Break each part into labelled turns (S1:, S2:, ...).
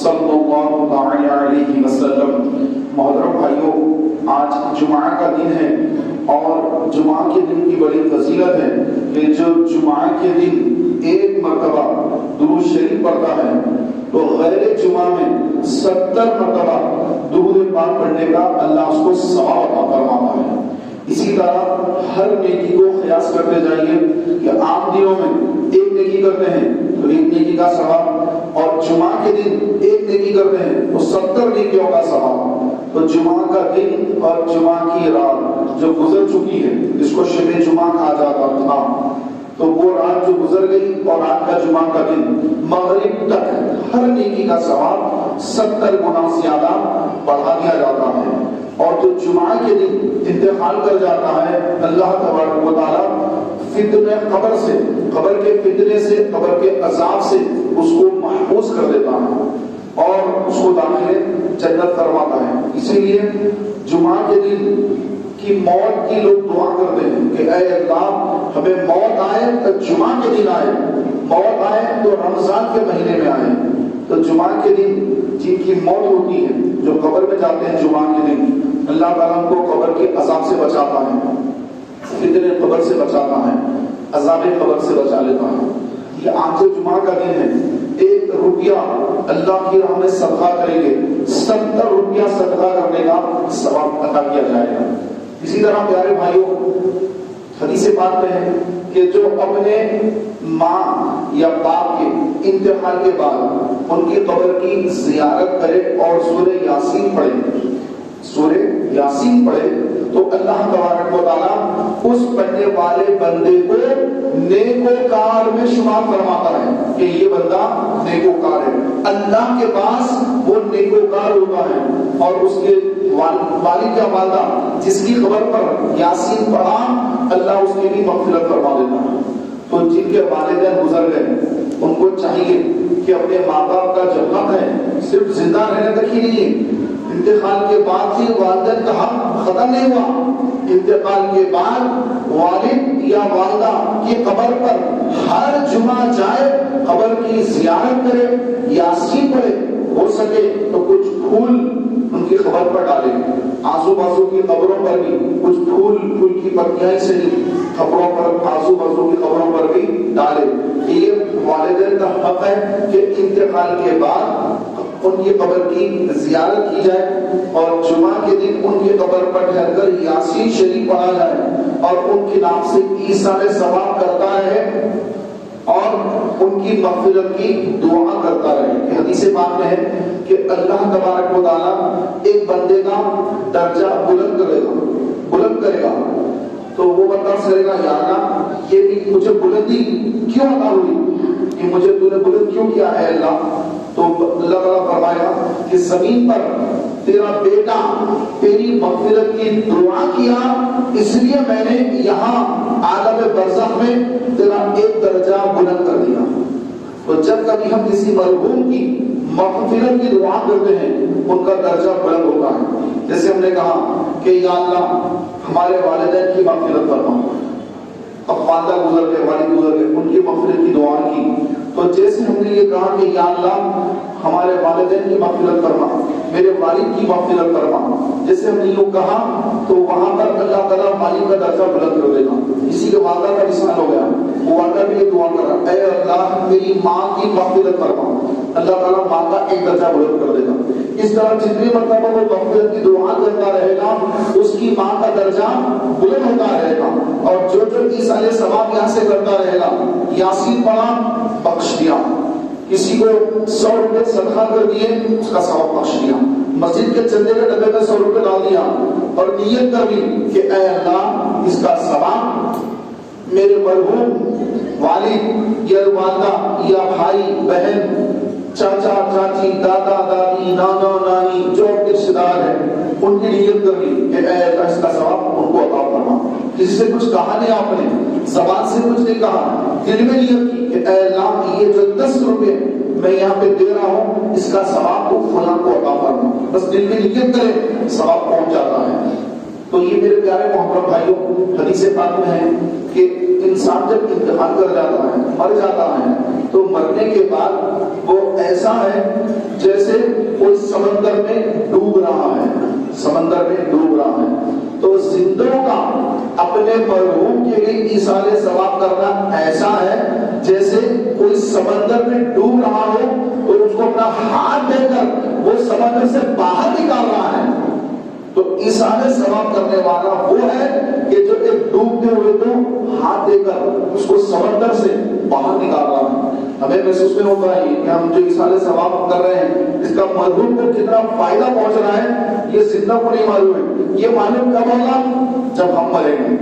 S1: صلی اللہ تعالی علیہ وسلم۔ محترم بھائیوں، آج جمعہ کا دن ہے اور جمعہ کے دن کی بڑی فضیلت ہے کہ جو جمعہ کے دن ایک مرتبہ درود شریف پڑھتا ہے تو غیر جمعہ میں 70 مرتبہ درود پاک پڑھنے کا اللہ اس کو ثواب عطا فرماتا ہے۔ اسی طرح ہر نیکی کو قیاس کرتے جائیے کہ عام دنوں میں ایک نیکی کرتے ہیں تو ایک نیکی کا ثواب، اور جمعہ کے دن ایک نیکی کرتے ہیں تو 70 نیکیوں کا ثواب۔ تو جمعہ کا دن اور جمعہ کی رات جو گزر چکی ہے، جس کو شب جمعہ کہا جاتا تھا، تو وہ رات جو گزر گئی اور رات کا جمعہ کا دن مغرب تک ہر نیکی کا ثواب 70 گنا زیادہ بڑھا دیا جاتا ہے۔ اور جو جمعہ کے دن انتقال کر جاتا ہے، اللہ تبارک و تعالی فتنہ قبر سے، قبر کے فتنے سے، قبر کے عذاب سے اس کو محفوظ کر دیتا ہے اور اس کو داخل جنت فرماتا ہے۔ اسی لیے جمعہ کے دن کی موت کی لوگ دعا کرتے ہیں کہ اے اللہ ہمیں موت آئے تو جمعہ کے دن آئے، موت آئے تو رمضان کے مہینے میں آئے۔ تو جمعہ کے دن جن کی موت ہوتی ہے، جو قبر میں جاتے ہیں جمعہ کے دن، اللہ تعالیٰ کو قبر کے عذاب سے بچاتا ہے، فتنہ قبر سے بچاتا ہے، عذاب قبر سے بچا لیتا ہے۔ یہ آج جمعہ کا دن ہے، 1 روپیہ اللہ کی راہ میں صدقہ کریں گے، 70 روپیہ صدقہ کرنے کا ثواب عطا کیا جائے گا۔ اسی طرح پیارے بھائیوں، حدیث پاک میں ہے کہ جو اپنے ماں یا باپ کے انتقال کے بعد ان کی قبر کی زیارت کرے اور سورہ یاسین پڑھے، سورہ یاسین پڑھے، تو اللہ تبارک و تعالیٰ اس پڑھنے والے بندے کو نیکوکار میں شمار فرماتا ہے کہ یہ بندہ نیکوکار ہے۔ اللہ کے پاس وہ نیکوکار ہوتا ہے، اور اس کے والد یا والدہ جس کی قبر پر یاسین پڑھا، اللہ اس کی بھی مغفرت فرما دیتا ہے۔ تو جن کے والدین گزر گئے ان کو چاہیے کہ اپنے ماں باپ کا جو حق ہے صرف زندہ رہنے تک ہی نہیں ہے، انتقال کے بعد ہی والدین کا حق ختم نہیں ہوا، انتقال کے بعد والد یا والدہ کی قبر پر ہر جمعہ جائے، قبر کی زیارت کرے، یاسین پڑھے، ہو سکے تو کچھ پھول ان کی قبر پر ڈالے، آزو بازو کی قبروں پر بھی کچھ پھول کی پتیاں سے قبروں پر، آزو بازو کی قبروں پر بھی ڈالے۔ یہ والدین کا حق ہے کہ انتقال کے بعد ان کی قبر کی زیارت کی جائے اور جمعہ کے دن ان کی قبر پر ٹھہر کر یاسین شریف پڑھا جائے اور ان کے نام سے ایثار ثواب کرتا رہے اور ان کی مغفرت کی دعا کرتا رہے۔ حدیث پاک میں ہے کہ اللہ تبارک و تعالی ایک بندے کا درجہ بلند کرے گا تو وہ بندہ کہے گا یا اللہ یہ بھی مجھے بلندی کیوں عطا ہوئی، کہ مجھے تو نے بلند کیوں کیا ہے اللہ؟ تو اللہ تعالیٰ فرمائے گا کہ زمین پر تیرا بیٹا تیری مغفرت کی دعا کیا، اس لیے میں نے یہاں عالم برزخ میں تیرا ایک درجہ بلند کر دیا۔ تو جب کبھی ہم کسی مرحوم کی مغفرت کی دعا کرتے ہیں ان کا درجہ بلند ہوتا ہے۔ جیسے ہم نے کہا کہ یا اللہ ہمارے والدین کی مغفرت فرما، اب والدہ گزر گئے، والد گزر گئے، ان کی مغفرت کی دعا کی، تو جیسے ہم نے یہ کہا کہ یا اللہ ہمارے والدین کی مغفرت فرما، میرے والد کی مغفرت فرما، جیسے ہم نے یہ کہا تو وہاں پر اللہ تعالیٰ والد کا درجہ بلند کر دے گا۔ اسی کے والدہ کا مثال ہو گیا، وہ والدہ بھی یہ دعا کر رہا ہے اے اللہ میری ماں کی مغفرت فرما، اللہ تعالیٰ ماں کا ایک درجہ بلند کر دے گا۔ اس طرح جتنی مرتبہ وہ مغفرت کی دعا کرتا رہے گا اس کی ماں کا درجہ بلند ہوتا رہے گا، اور جو ایثار ثواب یہاں سے کرتا رہے گا، یاسین پڑھا بخش دیا، کسی کو 100 روپے صدقہ کر دیے اس کا ثواب بخش دیا، مسجد کے چندے کے ڈبے میں 100 روپے ڈال دیا اور نیت کر لی کہ اے اللہ اس کا ثواب میرے مرحوم والد یا والدہ یا بھائی بہن، چاچا چاچی، دادا دادی، نانا نانی، جو رشتہ دار ہیں ان کی نیت کر لی کہ اے اللہ اس کا ثواب ان کو عطا فرما۔ کسی سے کچھ کہا نہیں، آپ نے زبان سے کچھ نہیں کہا، دل میں نیت کی کہ اے اللہ یہ جو 10 روپے میں یہاں پہ دے رہا ہوں اس کا ثواب کو فلاں کو عطا فرما، بس دل میں نیت کرے ثواب پہنچ جاتا ہے۔ تو یہ میرے پیارے محترم بھائیوں حدیث پاک میں ہے کہ انسان جب انتقال کر جاتا ہے، مر جاتا ہے، تو مرنے کے بعد وہ ایسا ہے جیسے کوئی سمندر میں ڈوب رہا ہے، سمندر میں ڈوب رہا ہے۔ تو زندوں کا اپنے مرحوم کے لیے ایصال ثواب کرنا ایسا ہے جیسے کوئی سمندر میں ڈوب رہا ہو اور اس کو اپنا ہاتھ دے کر وہ سمندر سے باہر نکال رہا ہے۔ تو ایصال ثواب کرنے والا وہ ہے کہ جو ایک ڈوبتے ہوئے کو ہاتھ دے کر اس کو سمندر سے باہر نکال رہا ہے۔ ہمیں محسوس نہیں ہوتا ہے کہ ہم جو ایصال ثواب کر رہے ہیں اس کا مرحوم کو کتنا فائدہ پہنچ رہا ہے، یہ زندہ کو نہیں معلوم ہے۔ یہ معلوم کب ہوگا؟ جب ہم مریں گے،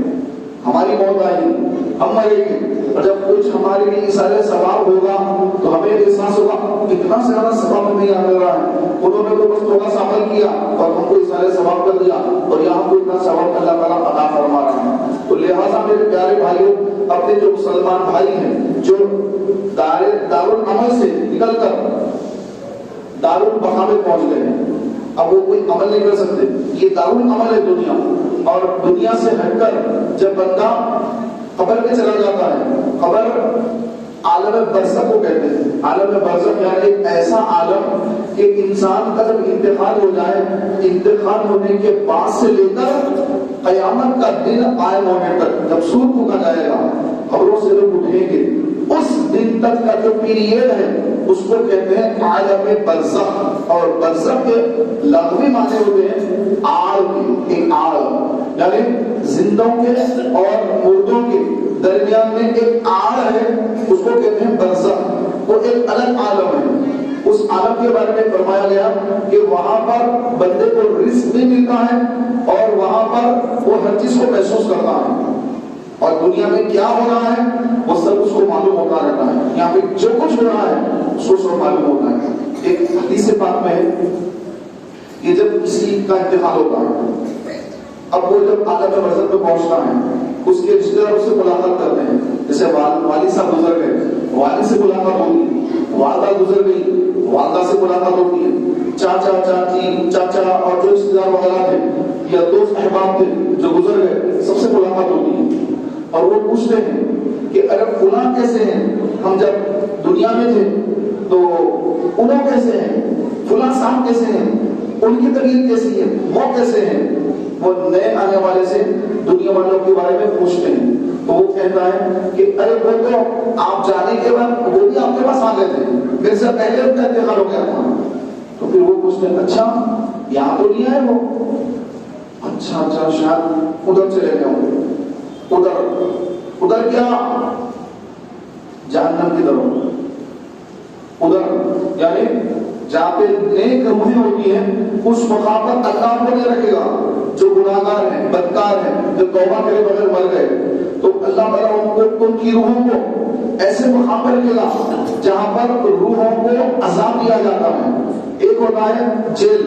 S1: ہماری موت آئے گی، ہم مریں گے، اور جب کچھ ہمارے لیے ایصال ثواب ہوگا تو ہمیں احساس ہوگا کتنا زیادہ ثواب ہمیں یہاں مل رہا ہے۔ انہوں نے تو بس تھوڑا سا عمل کیا اور ہم کو ایصال ثواب کر دیا، اور یہاں کو اتنا ثواب اللہ تعالیٰ عطا فرما رہا ہے۔ تو لہٰذا میرے پیارے بھائیوں، اپنے جو مسلمان بھائی ہیں جو دارالعمل سے نکل کر دارالبقاء میں پہنچ گئے ہیں، اب وہ کوئی عمل نہیں کر سکتے، یہ دارالعمل ہے دنیا، اور دنیا سے ہٹ کر جب بندہ قبر میں چلا جاتا ہے، قبر عالم برزخ کو کہتے ہیں۔ عالم برزخ یعنی ایک ایسا عالم کہ انسان کا جب انتقال ہو جائے، انتقال ہونے کے بعد سے لے کر قیامت کا دن قائم ہونے تک، جب سور پھونکا جائے گا، قبروں سے لوگ اٹھیں گے، اس دن تک کا جو پیریڈ ہے اس کو کہتے ہیں عالم برزخ۔ اور برزخ کے لغوی معنی ہوتے ہیں آڑ کے، ایک آڑ یعنی زندوں کے اور مردوں کے درمیان میں ایک آڑ ہے، اس کو کہتے ہیں برزخ۔ وہ ایک الگ عالم ہے۔ اس عالم کے بارے میں فرمایا گیا کہ وہاں پر بندے کو رزق بھی ملتا ہے اور وہاں پر وہ ہر چیز کو محسوس کرتا ہے، اور دنیا میں کیا ہو رہا ہے وہ سب اس کو معلوم ہوتا رہتا ہے۔ یہاں پہ جو کچھ ہو رہا ہے اس کو سب معلوم ہوتا ہے۔ ایک حدیث پاک میں ہے کہ جب کسی کا انتقال ہوتا ہے، اب وہ جب عالم برزخ میں پہنچتا ہے، اس کے رشتے دار اس سے ملاقات کرتے ہیں، جیسے والد صاحب گزر گئے، والد سے ملاقات ہوگی، والدہ گزر گئی، والدہ سے ملاقات ہوتی ہے، چاچا چاچی چاچا اور جو رشتے دار وغیرہ تھے یا دوست احباب تھے جو گزر گئے، سب سے ملاقات ہوتی ہے، اور وہ پوچھتے ہیں کہ اگر فلاں کیسے ہیں، ہم جب دنیا میں تھے تو انہوں کیسے ہیں، فلاں صاحب کیسے ہیں، ان کی طبیعت کیسی ہے، وہ کیسے ہیں۔ وہ نئے آنے والے سے دنیا والوں کے بارے میں پوچھتے ہیں، تو وہ کہتا ہے کہ ارے وہ تو آپ جانے کے بعد وہ بھی آپ کے پاس آ گئے تھے، میرے سے پہلے ان کا انتقال ہو گیا تھا۔ تو پھر وہ پوچھتے ہیں اچھا یہاں تو نہیں آئے وہ، اچھا شاید ادھر چلے گئے ہوں گے، ادھر کیا، جہنم کی طرف، ادھر یعنی جہاں پہ نیک روحیں ہوتی ہیں اس مقام پر اللہ کو نہیں رکھے گا۔ جو گناہگار ہیں، بدکار ہیں، جو توبہ کرے بغیر مر گئے، تو اللہ تعالیٰ ان کی روحوں کو ایسے مقام پر رکھے گا جہاں پر روحوں کو عذاب دیا جاتا ہے۔ ایک ہوتا ہے جیل،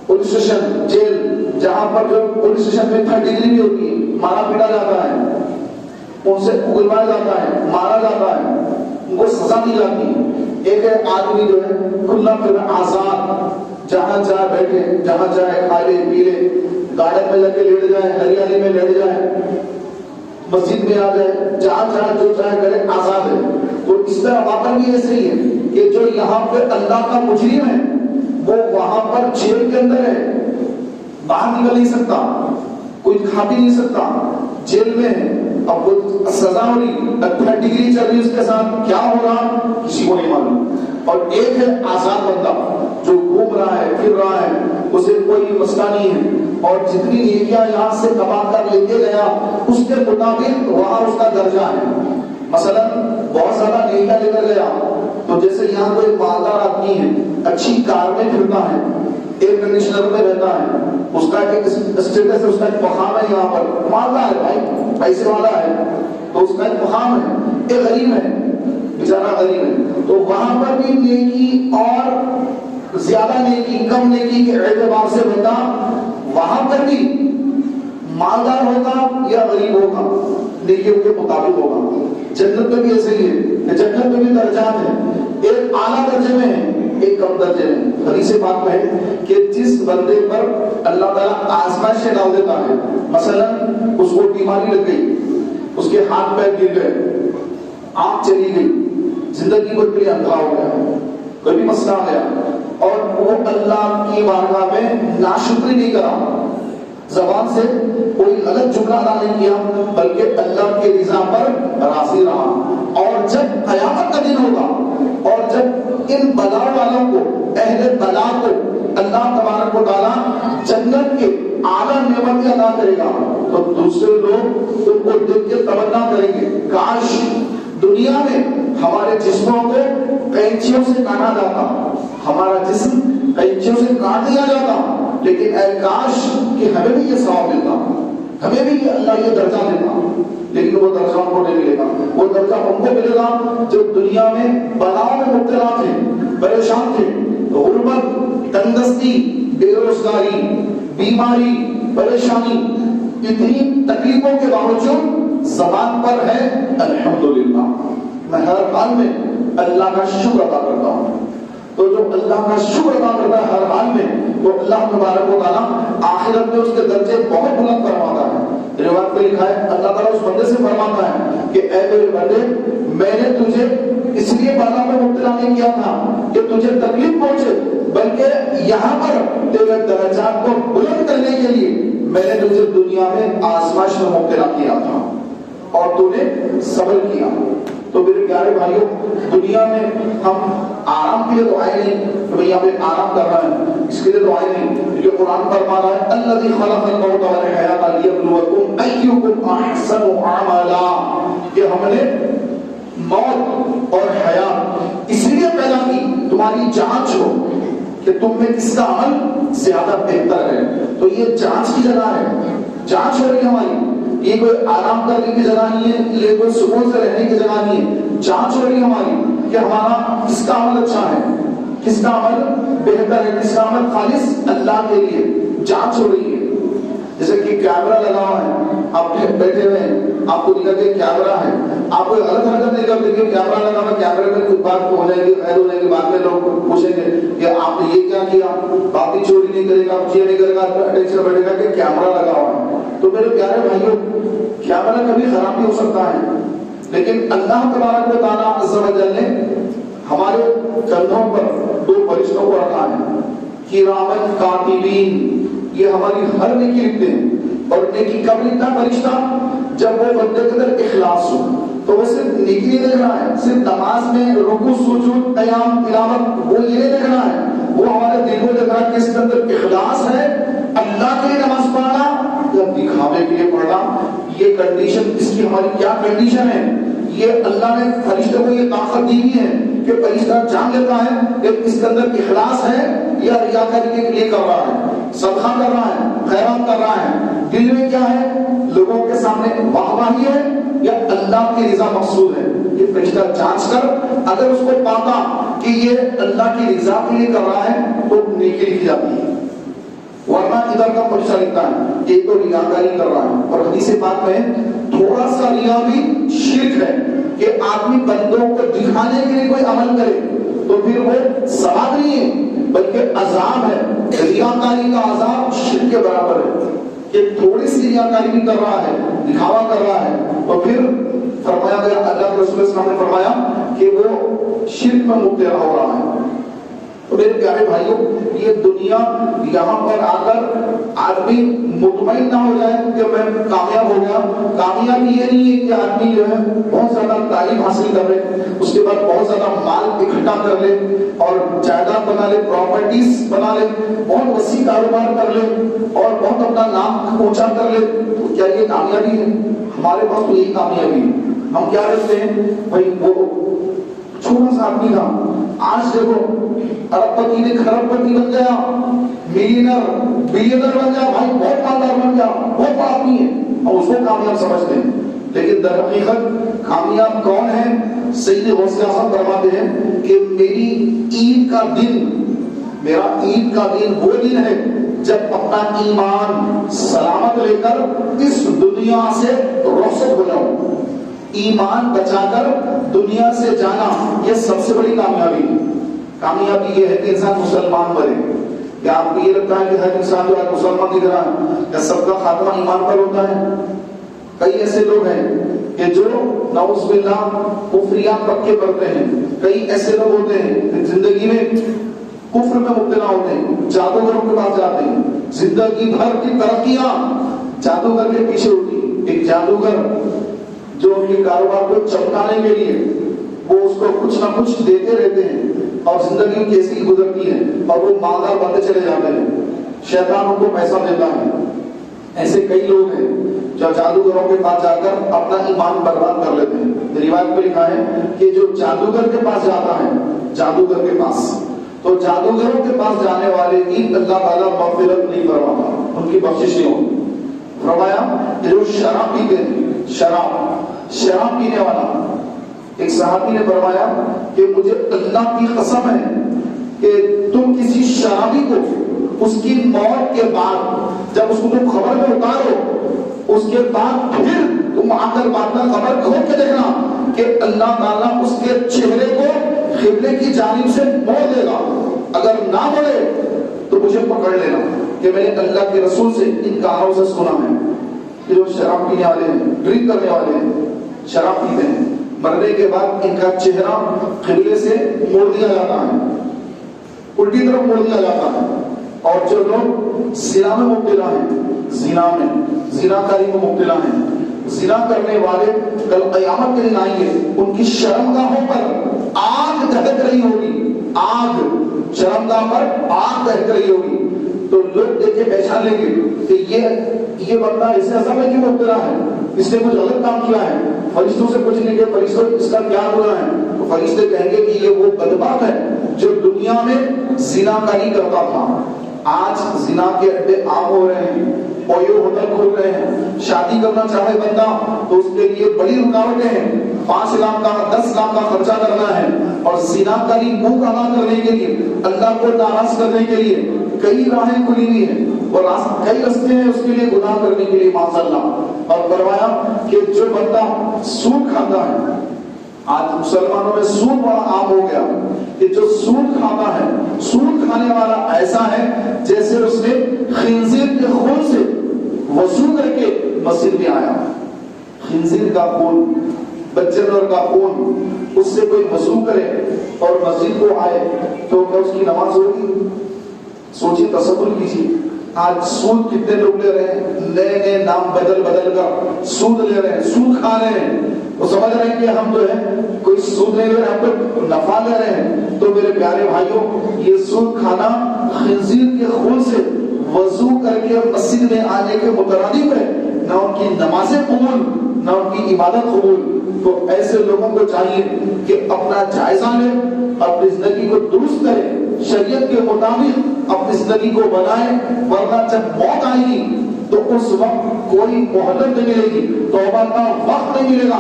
S1: پولیس اسٹیشن، جیل، جہاں پر جو پولیس اسٹیشن میں 3rd ڈگری بھی ہوتی ہے، مارا پیٹا جاتا ہے، ان سے اگلوایا جاتا ہے، مارا جاتا ہے، ان کو سزا دی جاتی ہے۔ ایک ہے آدمی جو ہے کھلا پھرنا آزاد، جہاں جائے بیٹھے، جہاں جائے کھا لے پی لے، گارڈن میں جا کے لیٹ جائے، ہریالی میں لیٹ جائے، مسجد میں آ جائے، جہاں جائے جو چاہے کرے، آزاد ہے۔ تو اس طرح وہاں پر بھی ایسے ہی ہے کہ جو یہاں پہ اللہ کا مجرم ہے وہ وہاں پر جیل کے اندر ہے، باہر نکل نہیں سکتا، کوئی کھا بھی نہیں سکتا، جیل میں ہے۔ اب وہ سزا ہو رہی، 3rd ڈگری چل رہی، اس کے ساتھ کیا ہو رہا کسی کو نہیں معلوم۔ اور ایک ہے آزاد بندہ جو گھوم رہا ہے، پھر رہا ہے، اسے کوئی مسئلہ نہیں ہے، اور جتنی نیکیاں یہاں سے کما کر لے کے گیا اس کے مطابق وہاں اس کا درجہ ہے۔ مثلا بہت زیادہ نیکیاں لے کر گیا تو جیسے یہاں کوئی مالدار آدمی ہے، اچھی کار میں پھرتا ہے، ایئر کنڈیشنر میں رہتا ہے، اس کا ایک اسٹیٹس ہے، اس کا ایک مقام ہے، یہاں پر مالدار ہے بھائی، پیسے والا ہے، تو اس کا ایک مقام ہے۔ ایک غریب ہے، بیچارہ غریب ہے، تو وہاں پر بھی نیکی اور زیادہ نیکی کم نیکی کے اعتبار سے بندہ وہاں پر بھی مالدار ہوگا یا غریب ہوگا، نیکیوں کے مطابق ہوگا۔ جنت میں بھی ایسے ہی ہے کہ جنت میں بھی درجات ہیں، ایک اعلیٰ درجے میں ہے، ایک کم درجے میں۔ حدیث پاک میں ہے کہ جس بندے پر اللہ تعالیٰ آزمائشیں ڈال دیتا ہے، مثلا اس کو بیماری لگ گئی، اس کے ہاتھ پیر گر گئے، آنکھ چلی گئی، زندگی بھر کے لیے اندھا ہو گیا، کوئی بھی مسئلہ آ گیا اور وہ اللہ کی بارگاہ میں ناشکری نہیں کرا، زبان سے کوئی غلط جملہ ادا نہیں کیا، بلکہ اللہ کی رضا پر راضی رہا، اور جب قیامت کا دن ہوگا اور جب ان بلا والوں کو، اہل بلا کو اللہ تبارک و تعالیٰ جنت کے اعلیٰ نعمتیں عطا کرے گا تو دوسرے لوگ ان کو دیکھ کے تمنا کریں گے کاش دنیا میں ہمارے جسموں کو قینچیوں سے کاٹا جاتا، ہمارا جسم قینچیوں سے کاٹ دیا جاتا، لیکن اے کاش کہ ہمیں بھی یہ ثواب ملتا، ہمیں بھی اللہ یہ درجہ دیتا، لیکن وہ درجہ ان کو نہیں ملے گا۔ وہ درجہ ان کو ملے گا جو دنیا میں بلاؤں میں مبتلا تھے، پریشان تھے، غربت، تنگدستی، بے روزگاری، بیماری، پریشانی، اتنی تکلیفوں کے باوجود زبان پر ہے الحمدللہ، میں ہر حال میں اللہ کا شکر ادا کرتا ہوں۔ تو جو اللہ کا شکر ادا کرتا ہے ہر حال میں، تو اللہ تبارک و تعالیٰ آخرت میں اس کے درجے بہت بلند فرماتا ہے۔ روایت میں لکھا ہے اللہ تعالیٰ اس بندے سے فرماتا ہے کہ اے میرے بندے، میں نے تجھے اس لیے بلا میں مبتلا نہیں کیا تھا کہ تجھے تکلیف پہنچے، بلکہ یہاں پر تیرے درجات کو بلند کرنے کے لیے میں نے تجھے دنیا میں آزمائش میں مبتلا کیا تھا اور تو نے صبر کیا۔ تو میرے پیارے بھائیوں، دنیا میں ہم آرام کے لیے تو آئے نہیں کہ بھئی یہاں پہ آرام کر رہا ہے، اس کے لیے تو آئے نہیں، کیونکہ قرآن فرما رہا ہے الذی خلق الموت والحیاۃ لیبلوکم ایکم احسن عملا، کہ ہم نے موت اور حیات اس لیے پیدا کی تمہاری جانچ ہو کہ تم میں کس کا عمل زیادہ بہتر ہے۔ تو یہ جانچ کی جگہ ہے، جانچ ہو رہی ہے ہماری، یہ کوئی آرام کرنے کی جگہ نہیں ہے، یہ کوئی سکون سے رہنے کی جگہ نہیں ہے، جانچ ہو رہی ہے ہماری کہ ہمارا کس کا عمل اچھا ہے، کس کا عمل بہتر ہے، کس کا عمل خالص اللہ کے لیے، جانچ ہو رہی ہے۔ جیسے کہ کیمرہ لگا ہوا ہے، آپ بیٹھے ہوئے ہیں، آپ کو دکھا کہ کیمرہ ہے، آپ کوئی غلط حرکت نہیں کرتے کہ کیمرہ لگا ہوا، کیمرے میں کچھ بات ہو جائے گی، خیر ہو جائے گی، بعد میں لوگ پوچھیں گے کہ آپ نے یہ کیا کیا، باقی چوری نہیں کرے گا، یہ نہیں کرے گا، ٹینشن بڑھے گا کہ کیمرہ لگا ہوا ہے۔ تو میرے پیارے بھائیوں، کیمرہ کبھی خراب بھی ہو سکتا ہے، لیکن اللہ تبارک و تعالیٰ عز و جل نے ہمارے کندھوں پر دو فرشتوں کو رکھا ہے، کرامن کاتبین، یہ ہماری ہر نیکی لکھتے ہیں، اور نیکی کب لکھتا ہے فرشتہ؟ جب وہ بندے کے اندر اخلاص ہو۔ تو وہ صرف نیکی نہیں دیکھ رہا ہے، صرف نماز میں رکوع سجود قیام تلاوت وہ یہ دیکھ رہا ہے، وہ ہمارے دل کو دیکھ رہا ہے کہ اس کے اندر اخلاص ہے، اللہ کے لیے نماز پڑھنا یا دکھاوے کے لیے پڑھنا، یہ کنڈیشن اس کی ہماری کیا کنڈیشن ہے۔ یہ اللہ نے فرشتے کو یہ طاقت دی ہوئی ہے کہ فرشتہ جان لیتا ہے کہ اس کے اندر اخلاص ہے یا ریاکاری کے لیے کر رہا ہے، صدقہ کر رہا ہے، خیرات کر رہا ہے، دل میں کیا ہے، لوگوں کے سامنے واہواہی ہے یا اللہ کی رضا مقصود ہے۔ یہ فرشتہ جانچ کر اگر اس کو پاتا کہ یہ اللہ کی رضا کے لیے کر رہا ہے تو نیکی لکھی جاتی ہے، ورنہ ادھر کا فرشتہ لکھتا ہے یہ تو ریاکاری کر رہا ہے۔ اور حدیث پاک میں تھوڑا سا ریا بھی شرک ہے کہ آدمی بندوں کو دکھانے کے لیے کوئی عمل کرے تو پھر وہ ثواب نہیں ہے بلکہ عذاب ہے۔ ریاکاری کا عذاب شرک کے برابر ہے کہ تھوڑی سی ریاکاری بھی کر رہا ہے، دکھاوا کر رہا ہے، تو پھر فرمایا گیا، اللہ کے رسول صلی اللہ علیہ وسلم نے فرمایا کہ وہ شرک میں مبتلا ہو رہا ہے۔ تو میرے پیارے بھائیوں، یہ دنیا یہاں پر آ کر آدمی مطمئن نہ ہو جائے کہ میں کامیاب ہو گیا۔ کامیابی یہ نہیں ہے کہ آدمی جو ہے بہت زیادہ تعلیم حاصل کر لے، اس کے بعد بہت زیادہ مال اکٹھا کر لے اور جائیداد بنا لے، پراپرٹیز بنا لے، بہت وسیع کاروبار کر لے اور بہت اپنا نام اونچا کر لے۔ تو کیا یہ کامیابی ہے؟ ہمارے پاس تو یہی کامیابی ہے۔ ہم کیا رہتے ہیں بھائی، وہ چھوٹا سا آدمی تھا، آج دیکھو ارب پتی نے کھرب پتی بن گیا، ملینر بلینر بن گیا، بھائی بہت مالدار بن گیا، بہت بڑا آدمی ہے، اور اس کو کامیاب سمجھتے ہیں۔ لیکن در حقیقت کامیاب کون ہے؟ سید غوث اعظم فرماتے ہیں کہ میری عید کا دن، میرا عید کا دن وہ دن ہے جب اپنا ایمان سلامت لے کر اس دنیا سے رخصت ہو جاؤں۔ ایمان بچا کر دنیا سے جانا یہ سب سے بڑی کامیابی ہے۔ کامیابی یہ ہے کہ انسان مسلمان بنے. کیا آپ کو یہ لگتا ہے کہ ہر انسان جو آج مسلمان دکھ رہا ہے کیا سب کا خاتمہ ایمان پر ہوتا ہے؟ کئی ایسے لوگ ہیں کہ جو نعوذ باللہ کفریات پکے پڑتے ہیں. کئی ایسے لوگ ہوتے ہیں کہ زندگی میں کفر میں مبتلا ہوتے ہیں, جادوگروں کے پاس جاتے ہیں, زندگی بھر کی ترقیاں جادوگر کے پیچھے ہوتی. ایک جادوگر جو ان کے کاروبار کو چمکانے کے لیے وہ اس کو کچھ نہ کچھ دیتے رہتے ہیں اور زندگی کیسی گزرتی ہے اور وہ مالدار بنتے چلے جاتے ہیں. شیطان ان کو پیسہ دیتا ہے. ایسے کئی لوگ ہیں جو جادوگروں کے پاس جا کر اپنا ایمان برباد کر لیتے ہیں. روایت میں لکھا ہے کہ جو جادوگر کے پاس جاتا ہے, جادوگر کے پاس, تو جادوگروں کے پاس جانے والے کی اللہ تعالیٰ مغفرت نہیں فرماتا, ان کی بخشش نہیں ہوتی. فرمایا کہ جو شراب پیتے ہیں, شراب پینے والا, ایک صحابی نے فرمایا کہ مجھے اللہ کی قسم ہے کہ تم کسی شرابی کو اس کی موت کے بعد جب اس کو تم خبر میں اتارو اس کے بعد پھر تم آ کر بات خبر کھول کے دیکھنا کہ اللہ تعالیٰ اس کے چہرے کو قبلے کی جانب سے موڑ دے گا. اگر نہ مڑے تو مجھے پکڑ لینا کہ میں نے اللہ کے رسول سے ان کاروں سے سنا ہے کہ جو شراب پینے والے ہیں, ڈرنک کرنے والے ہیں, شراب پیتے ہیں, مرنے کے بعد ان کا چہرہ قبلے سے موڑ دیا جاتا ہے, الٹی طرف موڑ دیا جاتا ہے. اور جو لوگ زنا میں مبتلا ہیں, زنا کاری میں مبتلا ہیں, زنا کرنے والے کل قیامت کے دن آئیں گے, ان کی شرمگاہوں پر آگ دہک رہی ہوگی, آگ شرمگاہ پر آگ دہک رہی ہوگی. تو لوگ دیکھ کے پہچان لیں گے کہ یہ بندہ ایسے عذاب میں کیوں مبتلا ہے, اس نے کچھ غلط کام کیا ہے. فرشتوں سے پوچھیں گے فرشتوں اس کا کیا گناہ ہے, تو فرشتے کہیں گے کہ یہ وہ بدبخت ہے جو دنیا میں زنا کاری کرتا تھا. آج زنا کے اڈے عام ہو رہے ہیں, اویو ہوٹل کھول رہے ہیں. شادی کرنا چاہے بندہ تو اس کے لیے بڑی رکاوٹیں ہیں, 5 لاکھ کا 10 لاکھ کا خرچہ کرنا ہے. اور زنا کاری منہ ادا کرنے کے لیے, اللہ کو ناراض کرنے کے لیے کئی راہیں کھلی ہوئی ہیں اور کئی رستے ہیں اس کے لیے گناہ کرنے کے لیے معاذ اللہ. اور فرمایا کہ جو بندہ سود کھاتا ہے, آج مسلمانوں میں سود بڑا عام ہو گیا کہ جو سود کھاتا ہے, سود کھانے والا ایسا ہے جیسے اس نے خنزیر کے خون سے وضو کر کے مسجد میں آیا. خنزیر کا خون, بچے جانور کا خون, اس سے کوئی وضو کرے اور مسجد کو آئے تو کیا اس کی نماز ہوگی؟ سوچیے, تصور کیجیے. آج سود کتنے لوگ لے رہے ہیں, نئے نام بدل کر سود لے رہے ہیں, سود کھا رہے ہیں. وہ سمجھ رہے ہیں کہ ہم جو ہے کوئی سود نہیں لے رہے, ہم تو نفع لے رہے ہیں. تو میرے پیارے بھائیوں, یہ سود کھانا خنزیر کے خون سے وضو کر کے مسجد میں آنے کے مترادف ہے. نہ ان کی نمازیں قبول, نہ ان کی عبادت قبول. تو ایسے لوگوں کو چاہیے کہ اپنا جائزہ لیں, اپنی زندگی کو درست کریں, شریعت کے مطابق اپنی زندگی کو بنائیں, ورنہ جب موت آئے گی تو اس وقت کوئی مہلت نہیں ملے گی, توبہ کا وقت نہیں ملے گا.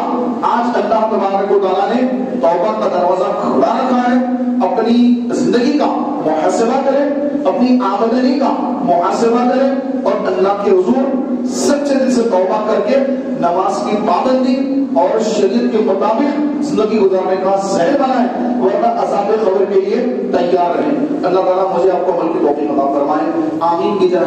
S1: آج اللہ تبارک و تعالیٰ نے توبہ کا دروازہ کھلا رکھا ہے. اپنی زندگی کا محاسبہ کریں, اپنی آمدنی کا محاسبہ کریں اور اللہ کے حضور سچے دل سے توبہ کر کے نماز کی پابندی اور شریعت کے مطابق زندگی گزارنے کا ذہن بنائیں, ورنہ عذاب قبر کے لیے تیار رہیں. اللہ تعالیٰ مجھے آپ کو عمل کی توفیق عطا فرمائے. آمین کی جناب.